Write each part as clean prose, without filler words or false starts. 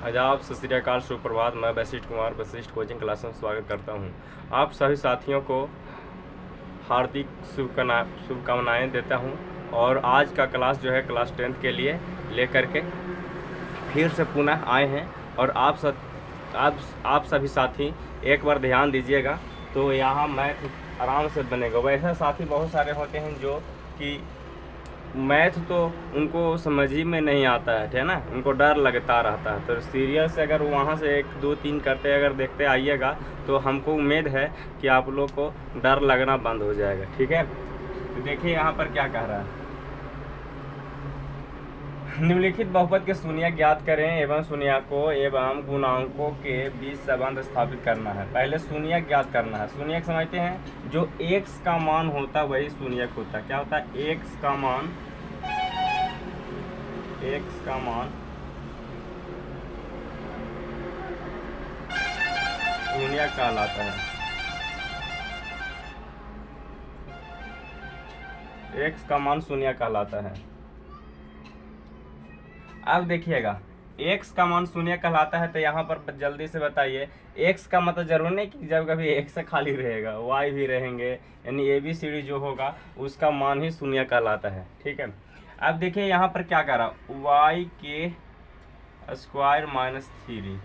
आदाब, सत श्री अकाल, सुप्रभात। मैं वशिष्ठ कुमार वशिष्ठ कोचिंग क्लास में स्वागत करता हूं। आप सभी साथियों को हार्दिक शुभकामनाएं देता हूं। और आज का क्लास जो है क्लास 10th के लिए लेकर के फिर से पुनः आए हैं। और आप सभी साथी एक बार ध्यान दीजिएगा तो यहाँ मैथ आराम से बनेगा। वैसे साथी बहुत सारे होते हैं जो कि मैथ तो उनको समझ ही में नहीं आता है, है ना, उनको डर लगता रहता है। तो सीरियल से अगर वहाँ से 1 2 3 करते अगर देखते आइएगा तो हमको उम्मीद है कि आप लोग को डर लगना बंद हो जाएगा। ठीक है, तो देखिए यहाँ पर क्या कह रहा है। निम्नलिखित बहुपद के शून्यक ज्ञात करें एवं शून्यकों एवं गुणांकों के बीच संबंध स्थापित करना है। पहले शून्यक ज्ञात करना है। शून्यक समझते हैं, जो x का मान होता है वही शून्यक होता है। क्या होता है? x का मान शून्यक कहलाता है। x का मान शून्यक कहलाता है। अब देखिएगा, x का मान शून्य कहलाता है तो यहाँ पर जल्दी से बताइए, x का मतलब जरूर नहीं कि जब कभी x से खाली रहेगा, y भी रहेंगे, यानी ABCD जो होगा उसका मान ही शून्य कहलाता है। ठीक है, अब देखिए यहाँ पर क्या कह रहा, y के स्क्वायर माइनस 3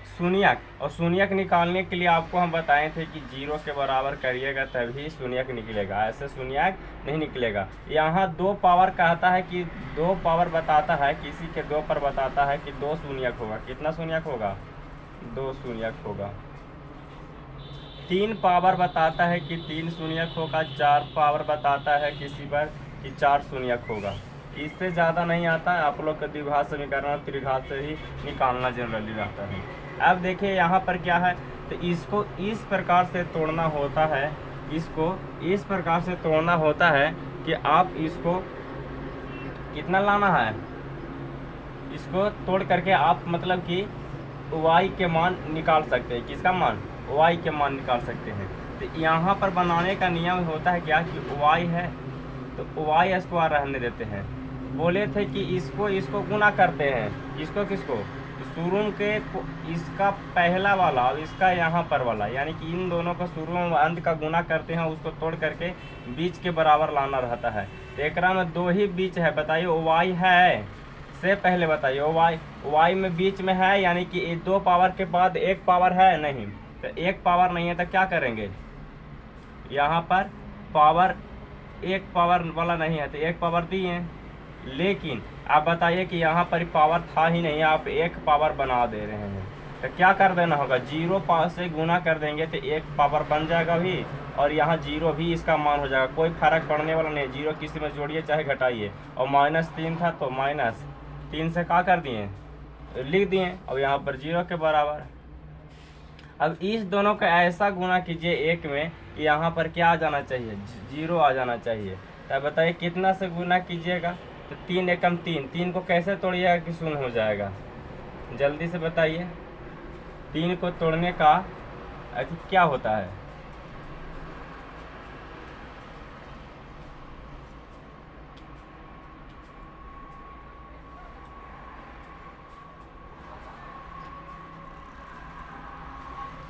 शून्यक। और शून्यक निकालने के लिए आपको हम बताए थे कि 0 के बराबर करिएगा तभी शून्यक निकलेगा, ऐसे शून्यक नहीं निकलेगा। यहाँ 2 पावर कहता है कि 2 पावर बताता है, किसी के 2 पर बताता है कि 2 शून्यक होगा। कितना शून्यक होगा? 2 शून्यक होगा। 3 पावर बताता है कि 3 शून्यक होगा। 4 पावर बताता है किसी पर कि 4 शून्यक होगा। इससे ज़्यादा नहीं आता है। आप लोग का द्विघात समीकरण और त्रिघात से ही निकालना जनरली रहता है। अब देखिए यहाँ पर क्या है, तो इसको इस प्रकार से तोड़ना होता है, इसको इस प्रकार से तोड़ना होता है कि आप इसको कितना लाना है, इसको तोड़ करके आप मतलब कि y के मान निकाल सकते हैं। किसका मान? y के मान निकाल सकते हैं। तो यहाँ पर बनाने का नियम होता है क्या कि y है तो y स्क्वायर रहने देते हैं। बोले थे कि इसको गुना करते हैं। इसको किसको? शुरू के इसका पहला वाला और इसका यहाँ पर वाला, यानी कि इन दोनों का शुरू में अंत का गुना करते हैं, उसको तोड़ करके बीच के बराबर लाना रहता है। तो एक में 2 ही बीच है, बताइए y है से पहले बताइए y में बीच में है, यानी कि 2 पावर के बाद 1 पावर है नहीं, तो 1 पावर नहीं है तो क्या करेंगे, यहाँ पर पावर 1 पावर वाला नहीं है तो 1 पावर दिए। लेकिन आप बताइए कि यहाँ पर पावर था ही नहीं, आप 1 पावर बना दे रहे हैं, तो क्या कर देना होगा, 0 पावर से गुना कर देंगे तो 1 पावर बन जाएगा भी, और यहाँ 0 भी इसका मान हो जाएगा। कोई फर्क पड़ने वाला नहीं, 0 किसी में जोड़िए चाहे घटाइए। और -3 था तो -3 से क्या कर दिए, लिख दिए, और यहाँ पर 0 के बराबर। अब इस दोनों का ऐसा गुना कीजिए 1 में, यहाँ पर क्या आ जाना चाहिए, 0 आ जाना चाहिए। तब बताइए कितना से गुना कीजिएगा, तो 3 एकम 3, 3 को कैसे तोड़िएगा कि शून्य हो जाएगा, जल्दी से बताइए। 3 को तोड़ने का क्या होता है,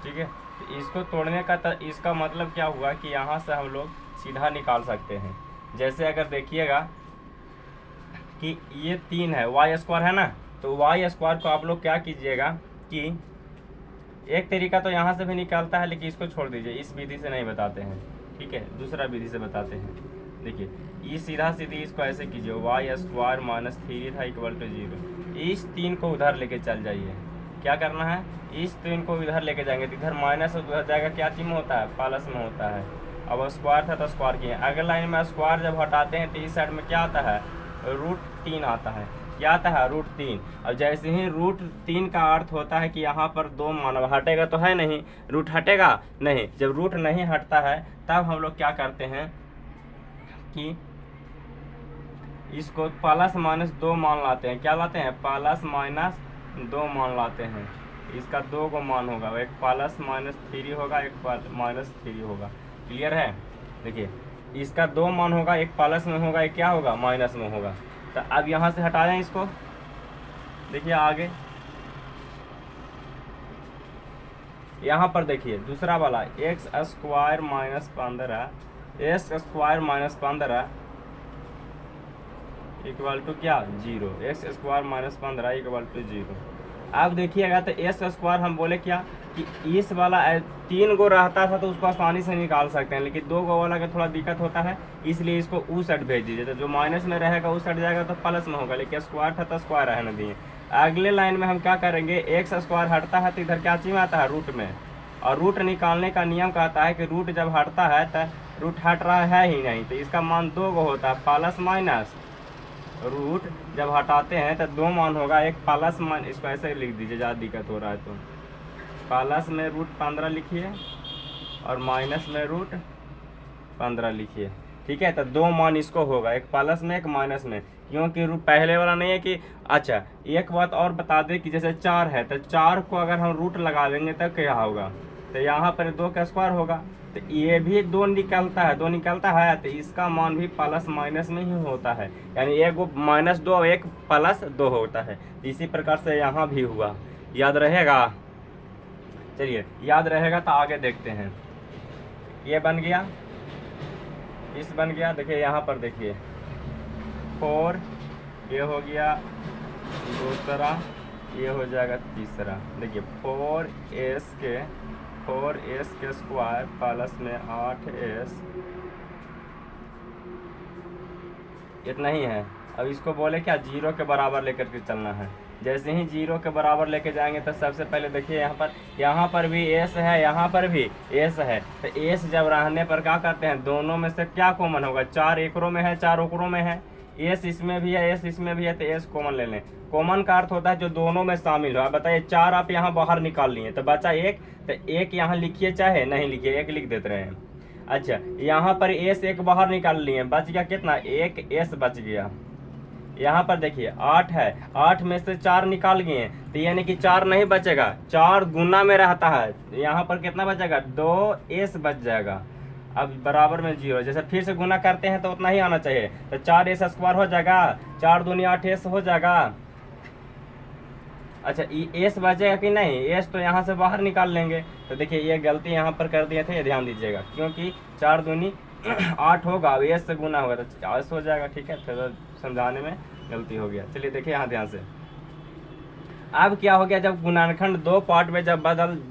ठीक है। तो इसको तोड़ने का इसका मतलब क्या हुआ कि यहाँ से हम लोग सीधा निकाल सकते हैं। जैसे अगर देखिएगा कि ये 3 है, y स्क्वायर है ना, तो y स्क्वायर को आप लोग क्या कीजिएगा कि एक तरीका तो यहाँ से भी निकालता है, लेकिन इसको छोड़ दीजिए, इस विधि से नहीं बताते हैं, ठीक है, दूसरा विधि से बताते हैं। देखिए ये सीधा सीधी इसको ऐसे कीजिए, y स्क्वायर -3 था इक्वल टू 0। इस 3 को उधर लेके चल जाइए। क्या करना है, इस 3 को इधर लेके जाएंगे तो इधर माइनस उधर जाएगा, क्या चिन्ह होता है, प्लस में होता है। अब स्क्वायर था तो स्क्वायर किए। अगले लाइन में स्क्वायर जब हटाते हैं तो इस साइड में क्या आता है, √3 आता है। क्या आता है, √3। और जैसे ही √3 का अर्थ होता है कि यहाँ पर 2 मान हटेगा तो है नहीं, रूट हटेगा नहीं। जब रूट नहीं हटता है तब हम लोग क्या करते हैं कि इसको +-2 मान लाते हैं। क्या लाते हैं, +-2 मान लाते हैं। इसका 2 को मान होगा, एक +-3 होगा, एक -3 होगा। क्लियर है? देखिए इसका 2 मान होगा, एक प्लस में होगा, एक क्या होगा, माइनस में होगा। तो अब यहाँ से हटा दें इसको, देखिए आगे यहाँ पर देखिए दूसरा वाला x square minus 15 x square minus 15 equal to क्या 0, x square minus 15 equal to 0। अब देखिएगा तो एक्स स्क्वायर हम बोले क्या कि इस वाला 3 गो रहता था तो उसको आसानी से निकाल सकते हैं, लेकिन 2 गो वाला का थोड़ा दिक्कत होता है, इसलिए इसको उस साइड भेज दीजिए। तो जो माइनस में रहेगा उस साइड जाएगा तो प्लस में होगा, लेकिन स्क्वायर था तो स्क्वायर रहने दिए। अगले लाइन में हम क्या करेंगे, एक्स स्क्वायर हटता है तो इधर क्या चीज में आता है रूट में, और रूट निकालने का नियम कहता है कि रूट जब हटता है तो रूट हट रहा है ही नहीं, तो इसका मान 2 गो होता है, प्लस माइनस। रूट जब हटाते हैं तो 2 मान होगा, एक प्लस मान, इसको ऐसे लिख दीजिए ज़्यादा दिक्कत हो रहा है तो प्लस में रूट 15 लिखिए और माइनस में रूट 15 लिखिए, ठीक है। तो 2 मान इसको होगा, एक प्लस में एक माइनस में, क्योंकि रूट पहले वाला नहीं है कि। अच्छा एक बात और बता दें कि जैसे 4 है तो 4 को अगर हम रूट लगा देंगे तो क्या होगा, तो यहाँ पर 2 का स्क्वायर होगा, तो ये भी 2 निकलता है, 2 निकलता है तो इसका मान भी प्लस माइनस में ही होता है, यानी एक -2 एक +2 होता है। इसी प्रकार से यहाँ भी हुआ, याद रहेगा। चलिए याद रहेगा तो आगे देखते हैं। ये बन गया, इस बन गया, देखिए यहाँ पर देखिए 4, ये हो गया दूसरा, ये हो जाएगा तीसरा। देखिए 4s के स्क्वायर प्लस में 8s, इतना ही है। अब इसको बोले क्या 0 के बराबर लेकर के चलना है। जैसे ही 0 के बराबर लेके जाएंगे तो सबसे पहले देखिए यहाँ पर भी s है, यहाँ पर भी s है, तो s जब रहने पर क्या करते हैं, दोनों में से क्या कॉमन होगा, 4 एकरों में है 4 ओकरों में है, s इसमें भी है s इसमें भी है, तो s कॉमन ले लें। कॉमन का अर्थ होता है जो दोनों में शामिल हो। बताइए 4 आप यहाँ बाहर निकाल लिए तो बचा 1, तो 1 यहाँ लिखिए चाहे नहीं लिखिए, 1 लिख देते रहे। अच्छा यहाँ पर s 1 बाहर निकाल लिए, बच गया कितना, 1 s बच गया। यहाँ पर देखिए 8 है, 8 में से 4 निकाल गए तो यानी कि 4 नहीं बचेगा, 4 गुना में रहता है, यहाँ पर कितना बचेगा, 2s बच जाएगा। अब बराबर में 0, जैसे फिर से गुना करते हैं तो उतना ही आना चाहिए, तो 4s स्क्वायर हो जाएगा, 4 दूनी 8s हो जाएगा। अच्छा s बचेगा कि नहीं, s तो यहाँ से बाहर निकाल लेंगे। तो देखिए ये गलती यहाँ पर कर दिए थे, ये ध्यान दीजिएगा, क्योंकि 4 दूनी 8 होगा, अब s से गुना होगा तो 40 हो जाएगा, ठीक है। तो समझाने में गलती हो गया। चलिए देखिए यहाँ ध्यान से, अब क्या हो गया, जब गुणनखंड 2 पार्ट में जब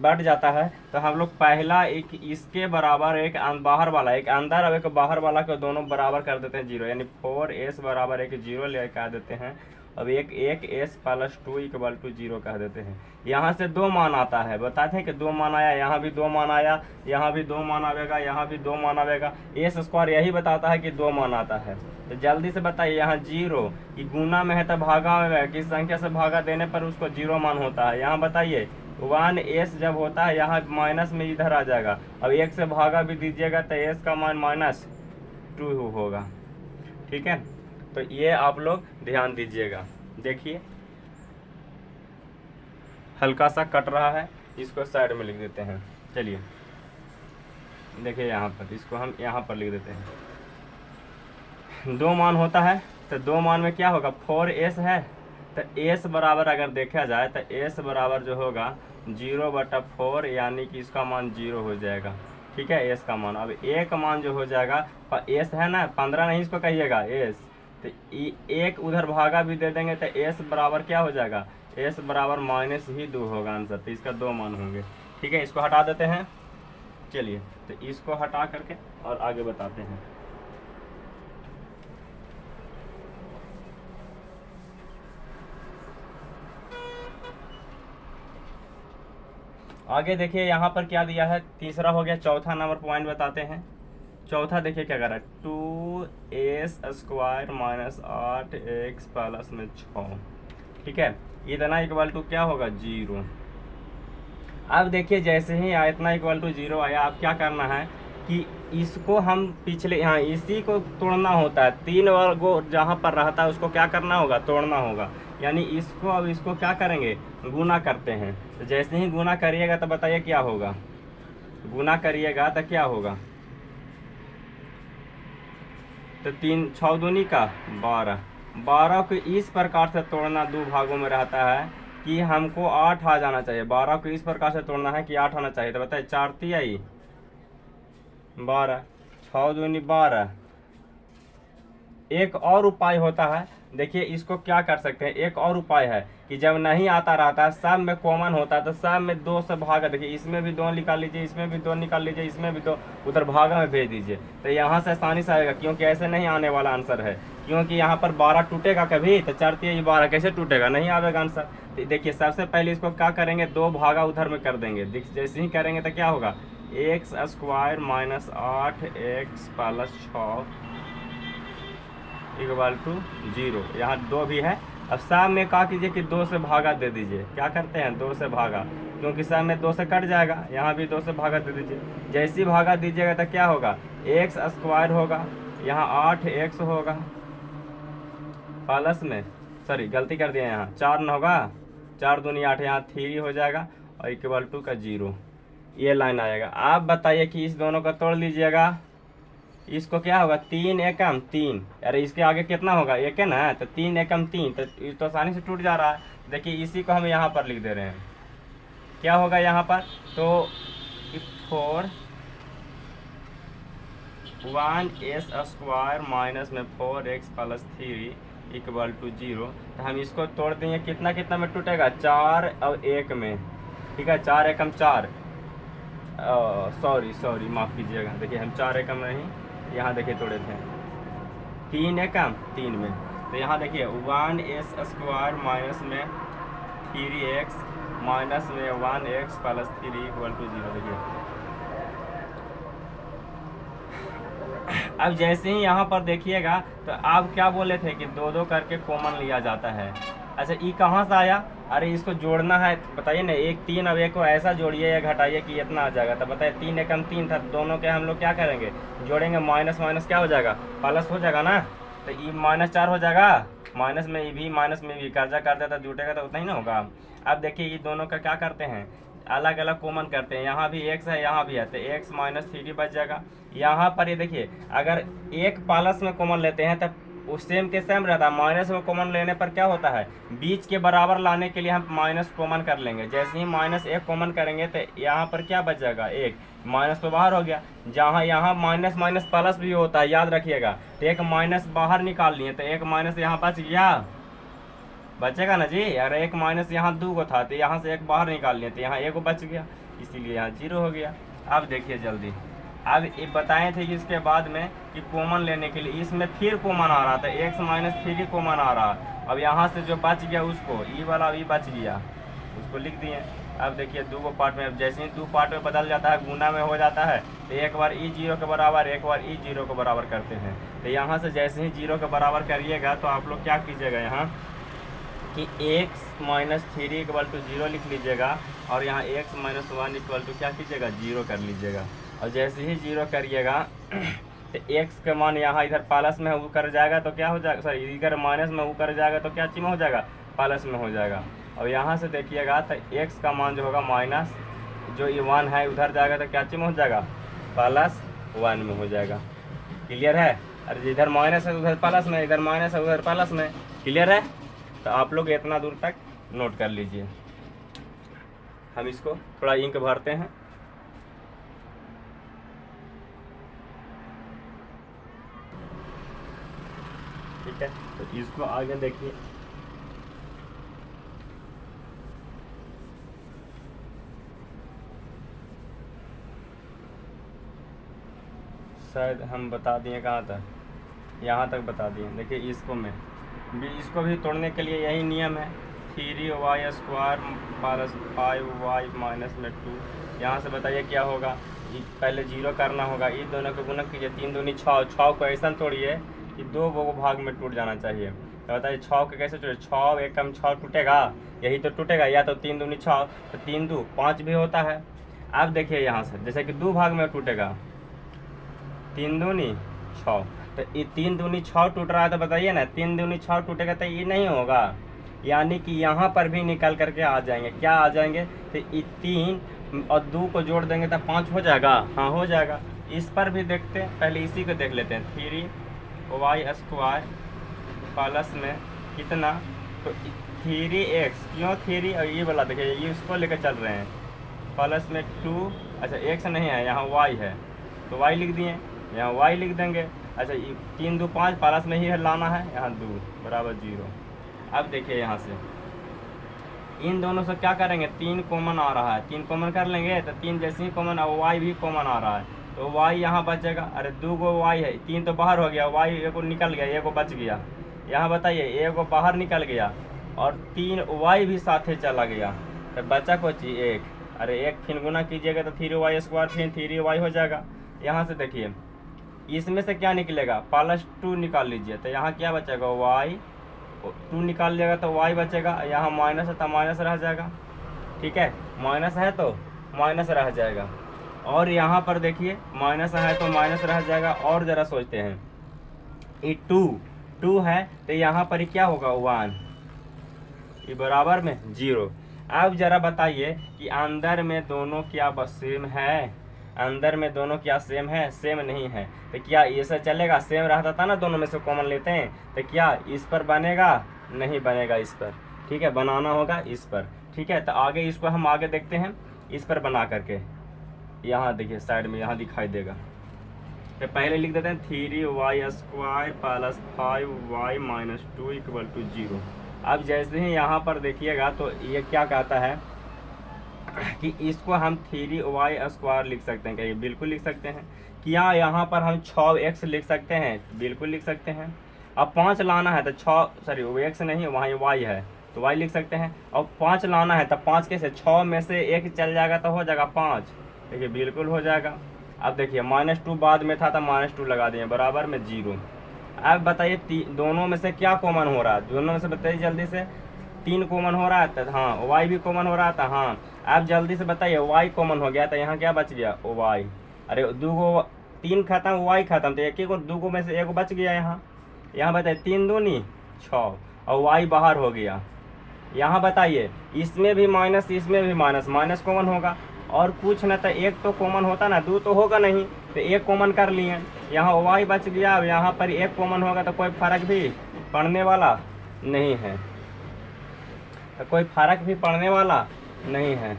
बढ़ जाता है तो हम लोग पहला एक इसके बराबर एक बाहर वाला, एक अंदर और एक बाहर वाला को दोनों बराबर कर देते हैं 0, यानी 4s बराबर एक 0 ले कह देते हैं। अब एक s + 2 इक्वल टू 0 कह देते हैं। यहाँ से 2 मान आता है, बताते हैं कि 2 मान आया, यहाँ भी 2 मान आया, यहाँ भी 2 मान आएगा, यहाँ भी 2 मान आएगा। s स्क्वायर यही बताता है कि 2 मान आता है। तो जल्दी से बताइए, यहाँ 0 ये गुना में है तो भागा में है, किस संख्या से भागा देने पर उसको 0 मान होता है। यहाँ बताइए 1s जब होता है यहाँ माइनस में इधर आ जाएगा, अब 1 से भागा भी दीजिएगा तो s का मान -2 होगा, ठीक है। तो ये आप लोग ध्यान दीजिएगा। देखिए हल्का सा कट रहा है, इसको साइड में लिख देते हैं। चलिए देखिए यहाँ पर, इसको हम यहाँ पर लिख देते हैं। 2 मान होता है तो 2 मान में क्या होगा, 4s है, तो s बराबर अगर देखा जाए तो s बराबर जो होगा 0/4, यानी कि इसका मान 0 हो जाएगा, ठीक है। s का मान, अब a का मान जो हो जाएगा, s है ना 15 नहीं इसको कहिएगा s, तो 1 उधर भागा भी दे देंगे तो s बराबर क्या हो जाएगा, s बराबर -2 होगा आंसर, तो इसका 2 मान होंगे, ठीक है। इसको हटा देते हैं। चलिए तो इसको हटा करके और आगे बताते हैं। आगे देखिए यहाँ पर क्या दिया है, तीसरा हो गया, चौथा नंबर पॉइंट बताते हैं। चौथा देखिए क्या कर रहा है, 2s स्क्वायर -8x प्लस में 6, ठीक है। इतना इक्वल टू क्या होगा, 0। अब देखिए जैसे ही इतना इक्वल टू 0 आया, अब क्या करना है कि इसको हम पिछले यहाँ इसी को तोड़ना होता है, 3 वर्गो जहाँ पर रहता है उसको क्या करना होगा, तोड़ना होगा, यानी इसको अब इसको क्या करेंगे, गुना करते हैं। तो जैसे ही गुना करिएगा तो बताइए क्या होगा, गुना करिएगा तो क्या होगा, तो 3 6 दूनी का 12 को इस प्रकार से तोड़ना, 2 भागों में रहता है कि हमको 8 आ जाना चाहिए। 12 को इस प्रकार से तोड़ना है कि 8 आना चाहिए। तो बताइए 4 3 आई 12, 6 दूनी 12। एक और उपाय होता है, देखिए इसको क्या कर सकते हैं, एक और उपाय है कि जब नहीं आता रहता है, सब में कॉमन होता है, तो सब में 2 से भागा। देखिए इसमें भी 2 निकाल लीजिए, इसमें भी 2 निकाल लीजिए, इसमें भी 2, उधर भागा में भेज दीजिए। तो यहाँ से आसानी से आएगा, क्योंकि ऐसे नहीं आने वाला आंसर है, क्योंकि यहाँ पर 12 टूटेगा कभी। तो 4 3 12 कैसे टूटेगा, नहीं आएगा आंसर। तो देखिए सबसे पहले इसको क्या करेंगे, 2 भागा उधर में कर देंगे। जैसे ही करेंगे तो क्या होगा, x square minus 8x plus 6 equal to 0। यहाँ 2 भी है। अब सामने क्या कीजिए कि 2 से भागा दे दीजिए। क्या करते हैं, 2 से भागा, क्योंकि सामने 2 से कट जाएगा। यहाँ भी 2 से भागा दे दीजिए। जैसे ही भागा दीजिएगा तो क्या होगा, एक्स स्क्वायर होगा, यहाँ 8x होगा प्लस में, सॉरी गलती कर दिया, यहाँ 4 न होगा, 4 दूनी 8, यहाँ 3 हो जाएगा और इक्वल टू का 0। ये लाइन आएगा। आप बताइए कि इस दोनों का तोड़ लीजिएगा, इसको क्या होगा, 3 एकम 3। अरे इसके आगे कितना होगा, एक है ना, तो 3 एकम 3, तो ये तो आसानी से टूट जा रहा है। देखिए इसी को हम यहाँ पर लिख दे रहे हैं। क्या होगा यहाँ पर, तो 4 1s स्क्वायर माइनस में 4x प्लस 3 इक्वल टू 0। तो हम इसको तोड़ देंगे, कितना कितना में टूटेगा, 4 और 1 में। ठीक है, 4 एकम 4, सॉरी माफ़ कीजिएगा। देखिए हम 4 एकम नहीं, यहाँ देखिए तोड़े थे 3 एकम 3 में। तो यहाँ देखिए 1s स्क्वायर माइनस में 3x माइनस में 1x प्लस 3 इक्वल टू 0। देखिए अब जैसे ही यहाँ पर देखिएगा, तो आप क्या बोले थे कि 2 करके कॉमन लिया जाता है। अच्छा ये कहाँ से आया, अरे इसको जोड़ना है, बताइए ना, 1 3 अब 1 को ऐसा जोड़िए या घटाइए कि इतना आ जाएगा। तो बताइए 3 एकम 3 था, दोनों के हम लोग क्या करेंगे, जोड़ेंगे, माइनस माइनस क्या हो जाएगा, प्लस हो जाएगा ना। तो ये -4 हो जाएगा, माइनस में भी कर्जा कर देता जुटेगा तो उतना ही ना होगा। अब देखिए ये दोनों का क्या करते हैं, अलग अलग कॉमन करते हैं। यहाँ भी x है, यहाँ भी है, तो x माइनस 3 बच जाएगा। यहाँ पर ये देखिए अगर एक प्लस में कॉमन लेते हैं तब उस सेम के सेम रहता है। माइनस में कॉमन लेने पर क्या होता है, बीच के बराबर लाने के लिए हम माइनस कॉमन कर लेंगे। जैसे ही -1 कॉमन करेंगे तो यहाँ पर क्या बच जाएगा, 1 माइनस तो बाहर हो गया। जहाँ यहाँ माइनस माइनस प्लस भी होता है, याद रखिएगा। तो एक माइनस बाहर निकाल लिए तो एक माइनस यहाँ बच गया, बचेगा ना जी। अगर एक माइनस यहाँ 2 को था तो यहाँ से एक बाहर निकाल लिए तो यहाँ 1 बच गया, इसीलिए यहाँ 0 हो गया। अब देखिए जल्दी, अब ये बताए थे कि इसके बाद में कि कॉमन लेने के लिए इसमें फिर कॉमन आ रहा था, x माइनस 3 कॉमन आ रहा। अब यहाँ से जो बच गया उसको ई वाला भी बच गया, उसको लिख दिए। अब देखिए 2 पार्ट में, अब जैसे ही 2 पार्ट में बदल जाता है, गुना में हो जाता है, तो एक बार ई 0 के बराबर, एक बार ई 0 के बराबर करते हैं। तो यहाँ से जैसे ही 0 के बराबर करिएगा तो आप लोग क्या कीजिएगा, यहाँ कि x माइनस 3 इक्वल टू 0 लिख लीजिएगा, और यहाँ x माइनस 1 इक्वल टू क्या कीजिएगा, 0 कर लीजिएगा। और जैसे ही 0 करिएगा तो x का मान यहाँ इधर प्लस में वो कर जाएगा तो क्या हो जाएगा, सॉरी इधर माइनस में वो कर जाएगा तो क्या चीज में हो जाएगा, प्लस में हो जाएगा। और यहाँ से देखिएगा तो x का मान जो होगा माइनस जो ये 1 है उधर जाएगा तो क्या चीज में हो जाएगा, +1 में हो जाएगा। क्लियर है, अरे इधर माइनस है उधर प्लस में, इधर माइनस है उधर प्लस में। क्लियर है, तो आप लोग इतना दूर तक नोट कर लीजिए। हम इसको थोड़ा इंक भरते हैं। ठीक है, तो इसको आगे देखिए। शायद हम बता दिए कहाँ तक, यहाँ तक बता दिए। देखिए इसको भी तोड़ने के लिए यही नियम है, 3y square plus 5y minus में 2। यहाँ से बताइए क्या होगा, पहले 0 करना होगा, ये दोनों को गुणक कीजिए, 3 दूनी 6, 6 को ऐसा तोड़िए कि 2 भाग में टूट जाना चाहिए। तो बताइए 6 के कैसे टूटे, 6 एकम 6 टूटेगा, यही तो टूटेगा, या तो 3 दूनी 6, तो 3 2 5 भी होता है। अब देखिए यहाँ से जैसे कि 2 भाग में टूटेगा, 3 दूनी 6, तो ये 3 दूनी 6 टूट रहा है, तो बताइए ना 3 दूनी 6 टूटेगा तो ये नहीं होगा, यानी कि यहाँ पर भी निकल करके आ जाएंगे। क्या आ जाएंगे, तो ये 3 और 2 को जोड़ देंगे तो 5 हो जाएगा, हाँ हो जाएगा। इस पर भी देखते हैं, पहले इसी को देख लेते हैं, 3y स्क्वायर प्लस में कितना, तो 3x, क्यों 3? और ये वाला देखिए, ये इसको लेकर चल रहे हैं, प्लस में 2, अच्छा x नहीं है यहाँ y है तो y लिख दिए, यहाँ y लिख देंगे। अच्छा 3 2 5 प्लस में ही है लाना है, यहाँ 2 बराबर 0। अब देखिए यहाँ से इन दोनों से क्या करेंगे, 3 कॉमन आ रहा है, 3 कॉमन कर लेंगे तो 3 जैसे ही कॉमन, अब y भी कॉमन आ रहा है तो y यहाँ बचेगा। अरे 2 गो y है, 3 तो बाहर हो गया, y एक निकल गया, एक बच गया। यहाँ बताइए एक बाहर निकल गया और 3 y भी साथे चला गया तो बचा को चीज 1। अरे 1 फिर गुना कीजिएगा तो 3y² फिर 3y हो जाएगा। यहाँ से देखिए इसमें से क्या निकलेगा, +2 निकाल लीजिए तो यहाँ क्या बचेगा, y 2 निकाल लिएगा तो y बचेगा, यहाँ माइनस है तो माइनस रह जाएगा। ठीक है, माइनस है तो माइनस रह जाएगा। और यहाँ पर देखिए माइनस है तो माइनस रह जाएगा। और ज़रा सोचते हैं, ये 2 है तो यहाँ पर क्या होगा 1, ये बराबर में 0। अब ज़रा बताइए कि अंदर में दोनों क्या बस सेम है, अंदर में दोनों क्या सेम है, सेम नहीं है तो क्या ये सब चलेगा, सेम रहता था ना, दोनों में से कॉमन लेते हैं तो क्या इस पर बनेगा, नहीं बनेगा इस पर। ठीक है, बनाना होगा इस पर। ठीक है, तो आगे इसको हम आगे देखते हैं, इस पर बना करके यहाँ देखिए साइड में यहाँ दिखाई देगा। तो पहले लिख देते हैं 3y² + 5y - 2 = 0। अब जैसे ही यहाँ पर देखिएगा तो ये क्या कहता है कि इसको हम 3y² लिख सकते हैं, क्या ये बिल्कुल लिख सकते हैं। क्या यहाँ पर हम 6x लिख सकते हैं, बिल्कुल लिख सकते हैं। अब 5 लाना है तो 6 सॉरी x नहीं, वहाँ y है तो y लिख सकते हैं। अब 5 लाना है तो 5 कैसे, 6 में से 1 चल जाएगा तो हो जाएगा 5, देखिए बिल्कुल हो जाएगा। अब देखिए -2 बाद में था तो -2 लगा दिए, बराबर में 0। अब बताइए दोनों में से क्या कॉमन हो रहा है, दोनों में से बताइए जल्दी से। 3 कॉमन हो रहा है तो हाँ, y भी कॉमन हो रहा था, हाँ। अब जल्दी से बताइए y कॉमन हो गया तो यहाँ क्या बच गया, y। अरे 3 खत्म, y खत्म, तो एक ही को 2 में से 1 बच गया। यहाँ बताइए 3 दूनी 6 और y बाहर हो गया। यहाँ बताइए इसमें भी माइनस, इसमें भी माइनस कॉमन होगा और कुछ ना तो 1 तो कॉमन होता ना, 2 तो होगा नहीं तो 1 कॉमन कर लिए, यहाँ y बच गया। अब यहाँ पर 1 कॉमन होगा तो कोई फर्क भी पड़ने वाला नहीं है, तो कोई फर्क भी पड़ने वाला नहीं है।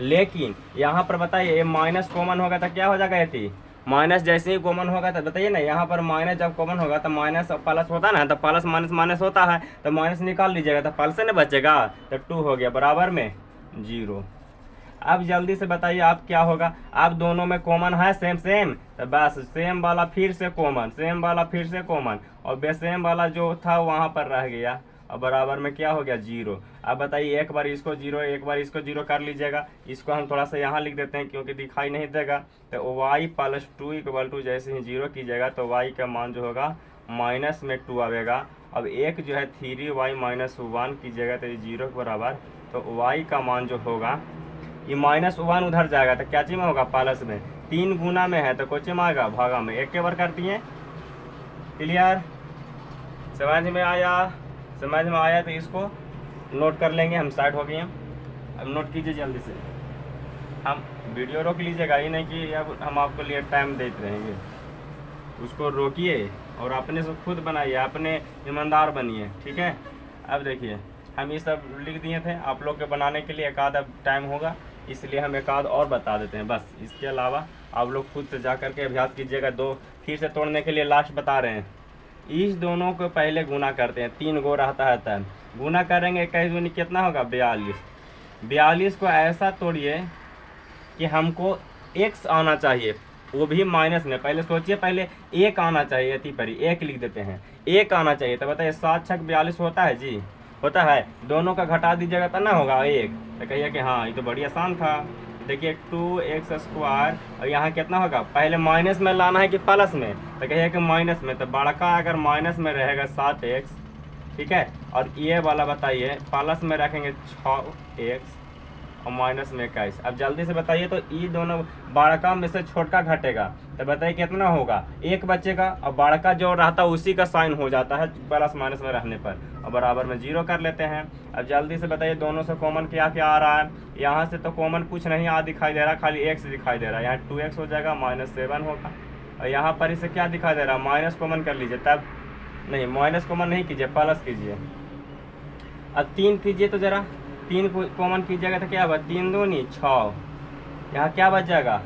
लेकिन यहाँ पर बताइए माइनस कॉमन होगा तो क्या हो जाएगा, ये माइनस जैसे ही कॉमन होगा तो बताइए ना, यहाँ पर माइनस जब कॉमन होगा तो माइनस और प्लस होता ना, तो प्लस माइनस होता है तो माइनस निकाल लीजिएगा तो प्लस से ना बचेगा तो 2 हो गया, बराबर में 0। अब जल्दी से बताइए आप क्या होगा, अब दोनों में कॉमन है सेम तो बस सेम वाला फिर से कॉमन, सेम वाला फिर से कॉमन और बेसेम वाला जो था वहाँ पर रह गया और बराबर में क्या हो गया, 0। अब बताइए एक बार इसको 0 एक बार इसको 0 कर लीजिएगा। इसको हम थोड़ा सा यहाँ लिख देते हैं क्योंकि दिखाई नहीं देगा। तो y + 2 = जैसे ही 0 कीजिएगा तो y का मान जो होगा -2 आएगा। अब एक जो है 3y - 1 कीजिएगा तो ये 0 के बराबर, तो y का मान जो होगा ये -1 उधर जाएगा तो क्या चीज में होगा, प्लस में। 3 गुना में है तो कोचे में आएगा, भागा में। एक के बार कर दिए, क्लियर, समझ में आया तो इसको नोट कर लेंगे हम, साइड हो गए हैं। अब नोट कीजिए जल्दी से, हम वीडियो रोक लीजिएगा, ये नहीं कि अब हम आपको लिए टाइम देते रहेंगे। उसको रोकिए और अपने से खुद बनाइए, अपने ईमानदार बनिए, ठीक है। अब देखिए हम ये सब लिख दिए थे, आप लोग के बनाने के लिए एक आधा टाइम होगा इसलिए हम एक आध और बता देते हैं बस। इसके अलावा आप लोग खुद से जा करके अभ्यास कीजिएगा। 2 फिर से तोड़ने के लिए लास्ट बता रहे हैं, इस दोनों को पहले गुना करते हैं, 3 गो रहता है तब गुना करेंगे, 21 दूनी कितना होगा, 42। 42 को ऐसा तोड़िए कि हमको x आना चाहिए, वो भी माइनस में। पहले सोचिए, पहले 1 आना चाहिए, इतनी परी 1 लिख देते हैं, 1 आना चाहिए। तो बताइए 7 छक 42 होता है जी, होता है। दोनों का घटा दीजिएगा तो ना होगा 1, तो कहिए कि हाँ ये तो बड़ी आसान था। देखिए 2x² और यहाँ कितना होगा, पहले माइनस में लाना है कि प्लस में, तो कहिए कि माइनस में। तो बड़का अगर माइनस में रहेगा 7x, ठीक है, और ये वाला बताइए प्लस में रखेंगे 6x और माइनस में 21। अब जल्दी से बताइए तो ये दोनों बड़का में से छोटका घटेगा तो बताइए कितना होगा, 1 बचेगा और बड़का जो रहता है उसी का साइन हो जाता है प्लस माइनस में रहने पर, और बराबर में 0 कर लेते हैं। अब जल्दी से बताइए दोनों से कॉमन क्या क्या आ रहा है। यहाँ से तो कॉमन कुछ नहीं आ दिखाई दे रहा, खाली x दिखाई दे रहा है। यहाँ 2x हो जाएगा, -7 होगा। और यहाँ पर इसे क्या दिखाई दे रहा है, माइनस कॉमन कर लीजिए, तब नहीं माइनस कॉमन नहीं कीजिए, प्लस कीजिए। अब 3 कीजिए तो ज़रा, 3 को कॉमन कीजिएगा तो क्या होगा, 3 दूनी 6, यहाँ क्या बच जाएगा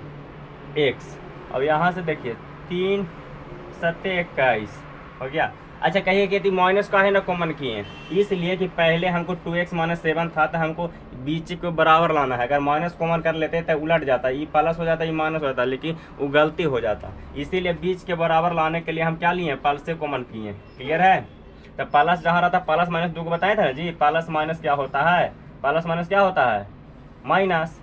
x। अब यहाँ से देखिए 3 सत्ते 21 हो गया। अच्छा कहिए कि यदि माइनस का है ना कॉमन किए हैं, इसलिए कि पहले हमको 2x - 7 था तो हमको बीच को बराबर लाना है। अगर माइनस कॉमन कर लेते तो उलट जाता, ये प्लस हो जाता, ये माइनस हो जाता, लेकिन वो गलती हो जाता। इसीलिए बीच के बराबर लाने के लिए हम क्या लिए, प्लस से कॉमन किए। क्लियर है? तो प्लस जहाँ रहता, प्लस माइनस 2 को बताया था ना जी, प्लस माइनस क्या होता है, प्लस माइनस क्या होता है माइनस।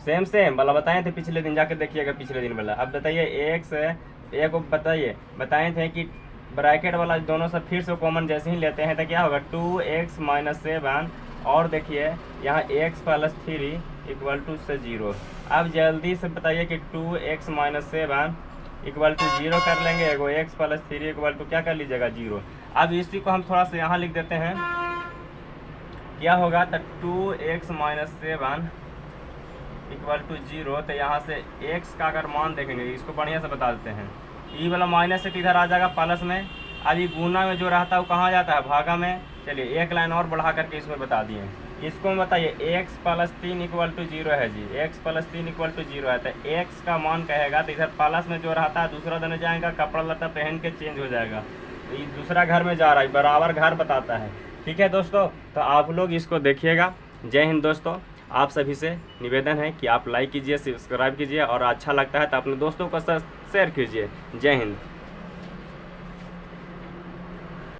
सेम वाला बताए थे पिछले दिन, जाके देखिएगा पिछले दिन वाला। अब बताइए एक्स एक को बताए थे कि ब्रैकेट वाला दोनों से फिर से कॉमन जैसे ही लेते हैं तो क्या होगा 2x - 7, और देखिए यहाँ x + 3 = से 0। अब जल्दी से बताइए कि 2x - 7 = 0 कर लेंगे, एगो x + 3 = क्या कर लीजिएगा 0। अब इसी को हम थोड़ा सा यहाँ लिख देते हैं, क्या होगा तो 2x - 7 = 0। तो यहाँ से x का अगर मान देखेंगे, इसको बढ़िया से बता देते हैं, ई वाला माइनस से इधर आ जाएगा प्लस में। अब ये गुना में जो रहता है वो कहाँ जाता है, भागा में। चलिए एक लाइन और बढ़ा करके इसमें बता दिए। इसको बताइए x + 3 = 0 है जी, x + 3 = 0 है। तो x का मान कहेगा तो इधर प्लस में जो रहता है दूसरा देने जाएगा, कपड़ा लत्ता पहन के चेंज हो जाएगा, ये दूसरा घर में जा रहा है, बराबर घर बताता है। ठीक है दोस्तों, तो आप लोग इसको देखिएगा। जय हिंद दोस्तों। आप सभी से निवेदन है कि आप लाइक कीजिए, सब्सक्राइब कीजिए, और अच्छा लगता है तो अपने दोस्तों को शेयर कीजिए। जय हिंद।